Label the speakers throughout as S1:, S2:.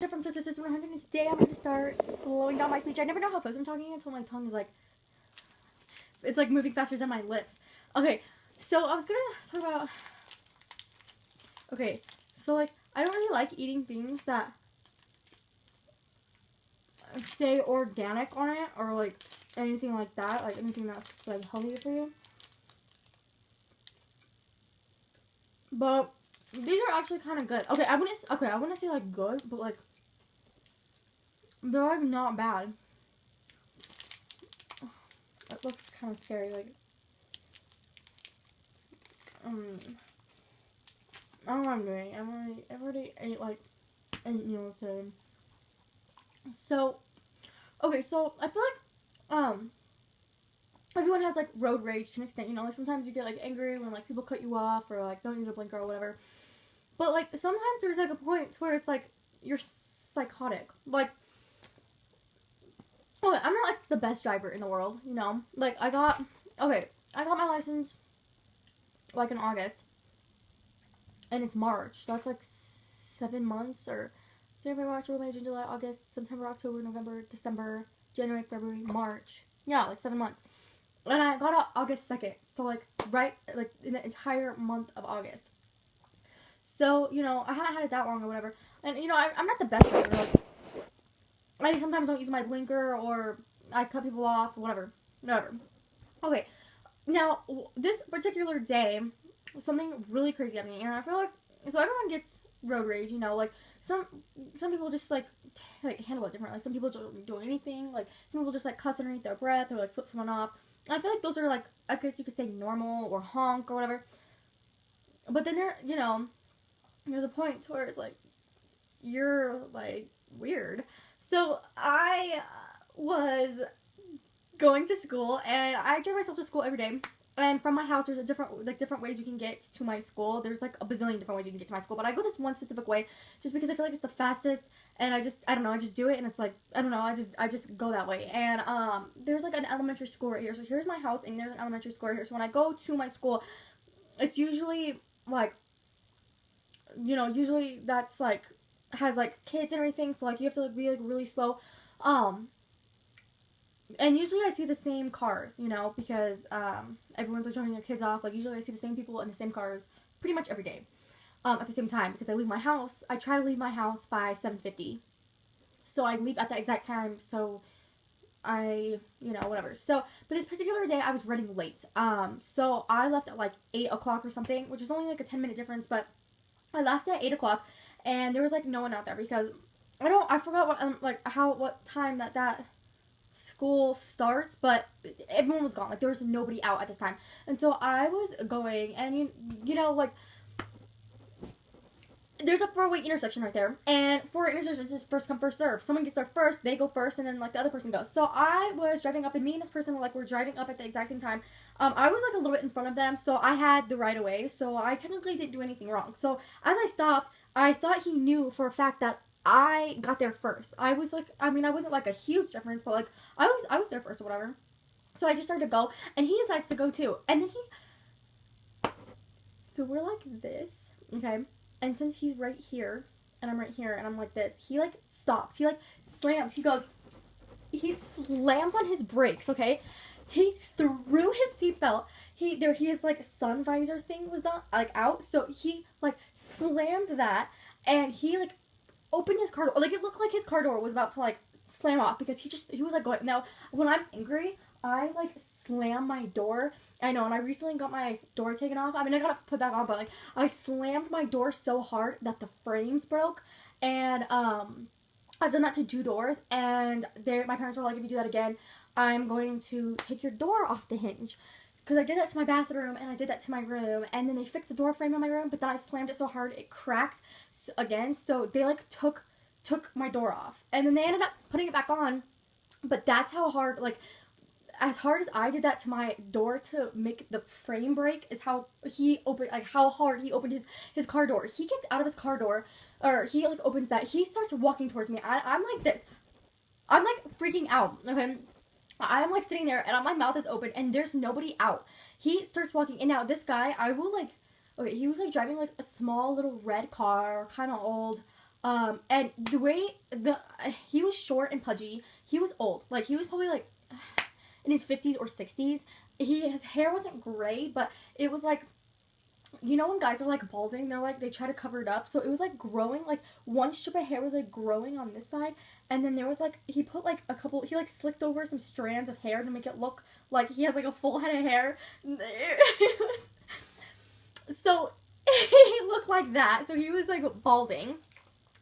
S1: Krista from Twisted Sister 100, and today I'm going to start slowing down my speech. I never know how fast I'm talking until my tongue is like, it's like moving faster than my lips. Okay, so I was going to talk about, okay, so like, I don't really like eating things that say organic on it, or like anything like that, like anything that's like healthy for you. But these are actually kind of good. Okay, I wouldn't say like good, but like they're like not bad. It looks kind of scary. Like I don't know what I'm doing. I've already ate like 8 meals today. So okay, so I feel like everyone has like road rage to an extent. You know, like sometimes you get like angry when like people cut you off or like don't use a blinker or whatever. But like sometimes there's like a point where it's like you're psychotic. Like, okay, I'm not like the best driver in the world, you know. Like I got my license like in August, and it's March. So that's like 7 months, or January, March, April, May, June, July, August, September, October, November, December, January, February, March. Yeah, like 7 months. And I got out August 2nd, so like right like in the entire month of August. So, you know, I haven't had it that long or whatever. And, you know, I'm not the best driver. Like, I sometimes don't use my blinker, or I cut people off, whatever. Okay, now, this particular day, something really crazy happened. And I feel like, so everyone gets road rage, you know, like, some people just, like handle it differently. Like, some people don't do anything. Like, some people just, like, cuss underneath their breath, or, like, flip someone off. And I feel like those are, like, I guess you could say normal, or honk, or whatever. But then you know, there's a point where it's like, you're like weird. So I was going to school, and I drive myself to school every day. And from my house, there's a different ways you can get to my school. There's like a bazillion different ways you can get to my school, but I go this one specific way just because I feel like it's the fastest. And I don't know, I just do it, and it's like, I don't know, I just go that way. And there's like an elementary school right here. So here's my house, and there's an elementary school right here. So when I go to my school, it's usually like, you know, usually that's like has like kids and everything, so like you have to like be like really slow. And usually I see the same cars, you know, because everyone's like dropping their kids off. Like usually I see the same people in the same cars pretty much every day. At the same time, because I try to leave my house by 7:50. So I leave at that exact time, so you know, whatever. So, but this particular day I was running late. So I left at like 8 o'clock or something, which is only like a 10-minute difference, but I left at 8 o'clock, and there was like no one out there because I forgot what time that school starts, but everyone was gone. Like there was nobody out at this time, and so I was going, and you know, like there's a 4-way intersection right there, and 4 intersections is first come first serve. Someone gets there first, they go first, and then like the other person goes. So I was driving up, and me and this person were driving up at the exact same time. I was like a little bit in front of them, so I had the right of way, so I technically didn't do anything wrong. So as I stopped, I thought he knew for a fact that I got there first. I was like, I mean, I wasn't like a huge difference, but like I was there first or whatever. So I just started to go, and he decides to go too, and then so we're like this, okay. And since he's right here, and I'm right here, and I'm like this, he like stops. He like slams. He slams on his brakes. Okay, he threw his seatbelt. His like sun visor thing was not like out, so he like slammed that, and he like opened his car door. Like it looked like his car door was about to like slam off because he was like going. Now when I'm angry, I like slam my door. I know, and I recently got my door taken off. I mean, I got it put back on, but like I slammed my door so hard that the frames broke, and I've done that to 2 doors, and my parents were like, if you do that again, I'm going to take your door off the hinge. Because I did that to my bathroom, and I did that to my room, and then they fixed the door frame in my room, but then I slammed it so hard it cracked again, so they like took my door off, and then they ended up putting it back on, but that's how hard, like, as hard as I did that to my door to make the frame break is how he opened, like how hard he opened his car door. He gets out of his car door, or he like opens that. He starts walking towards me. I'm like this. I'm like freaking out. Okay, I'm like sitting there, and my mouth is open, and there's nobody out. He starts walking, and now this guy, I will like, okay, he was like driving like a small little red car, kind of old. And the way he was short and pudgy. He was old. Like, he was probably like in his 50s or 60s. His hair wasn't gray, but it was like, you know when guys are like balding, they're like, they try to cover it up. So it was like growing, like one strip of hair was like growing on this side, and then there was like, he put like a couple, he like slicked over some strands of hair to make it look like he has like a full head of hair. So he looked like that. So he was like balding.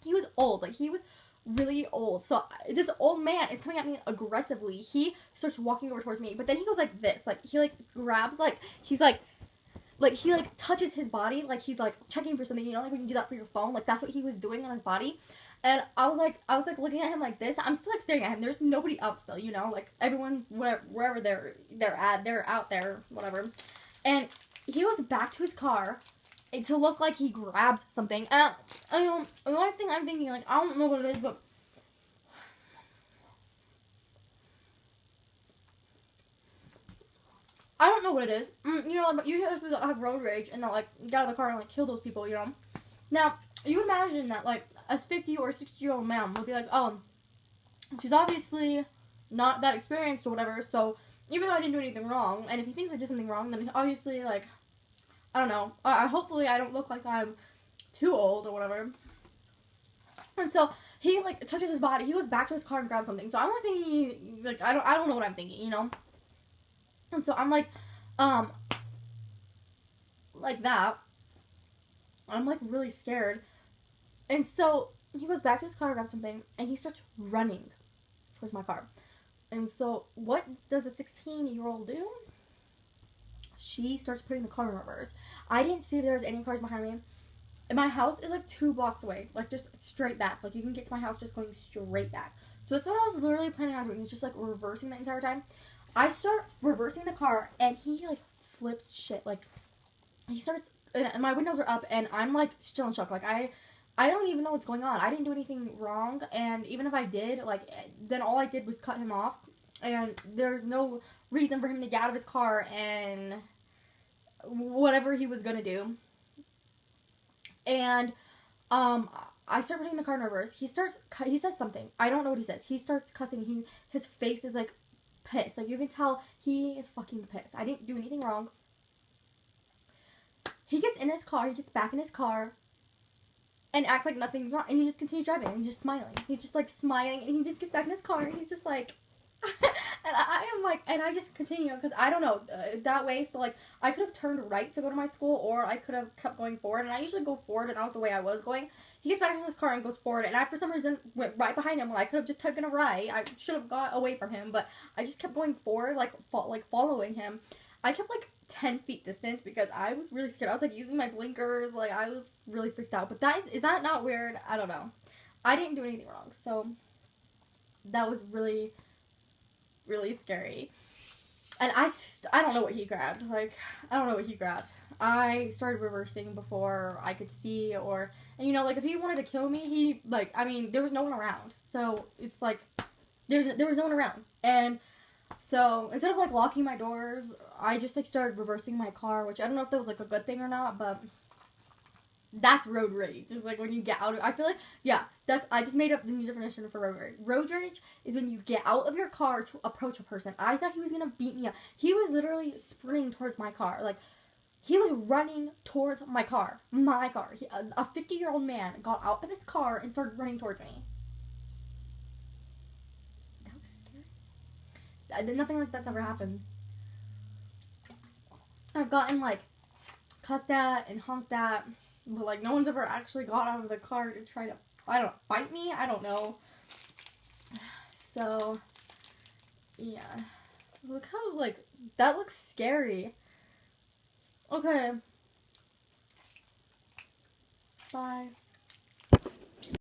S1: He was old. Like, he was really old. So this old man is coming at me aggressively. He starts walking over towards me, but then he goes like this. Like, he like grabs, like, he's like he like touches his body, like he's like checking for something, you know, like when you do that for your phone. Like, that's what he was doing on his body. And I was like looking at him like this. I'm still like staring at him. There's nobody out still, you know, like everyone's wherever they're at, they're out there, whatever. And he was back to his car to look like he grabs something. And I know the only thing I'm thinking, like, I don't know what it is, but I don't know what it is. You know, but you hear those people that have road rage and that like get out of the car and like kill those people, you know. Now, you imagine that like a 50 or 60-year-old man would be like, oh, she's obviously not that experienced or whatever, so even though I didn't do anything wrong, and if he thinks I did something wrong, then obviously, like, I don't know, hopefully I don't look like I'm too old or whatever. And so he like touches his body, he goes back to his car and grabs something. So I'm like thinking, like, I don't know what I'm thinking, you know. And so I'm like that. I'm like really scared. And so he goes back to his car, grabs something, and he starts running towards my car. And so what does a 16-year-old do? She starts putting the car in reverse. I didn't see if there was any cars behind me. My house is like 2 blocks away, like just straight back. Like, you can get to my house just going straight back. So that's what I was literally planning on doing, is just like reversing the entire time. I start reversing the car, and he like flips shit. Like, he starts, and my windows are up, and I'm like still in shock. Like, I don't even know what's going on. I didn't do anything wrong, and even if I did, like, then all I did was cut him off, and there's no reason for him to get out of his car and whatever he was gonna do. And I start putting the car in reverse. He says something. I don't know what he says. He starts cussing. His face is like pissed. Like, you can tell he is fucking pissed. I didn't do anything wrong. He gets in his car. He gets back in his car and acts like nothing's wrong. And he just continues driving. And he's just smiling. He's just like smiling. And he just gets back in his car. And he's just like... and I am like... And I just continue. Because I don't know. That way. So, like, I could have turned right to go to my school. Or I could have kept going forward. And I usually go forward. And that was the way I was going. He gets back in his car and goes forward. And I, for some reason, went right behind him when I could have just taken a right. I should have got away from him. But I just kept going forward. Like following him. I kept, like, 10 feet distance because I was really scared. I was like using my blinkers, like I was really freaked out. But is that not weird? I don't know. I didn't do anything wrong, so that was really, really scary. And I don't know what he grabbed. Like, I don't know what he grabbed. I started reversing before I could see, and you know, like, if he wanted to kill me, he, like, I mean, there was no one around. So it's like there was no one around. And so instead of like locking my doors, I just like started reversing my car, which I don't know if that was like a good thing or not, but that's road rage. Just like when you get out of, I feel like, yeah, I just made up the new definition for road rage. Road rage is when you get out of your car to approach a person. I thought he was gonna beat me up. He was literally sprinting towards my car. Like, he was running towards my car. My car. A 50-year-old man got out of his car and started running towards me. Nothing like that's ever happened. I've gotten like cussed at and honked at, but like no one's ever actually got out of the car to try to, I don't know, fight me? I don't know. So, yeah. Look how, like, that looks scary. Okay. Bye.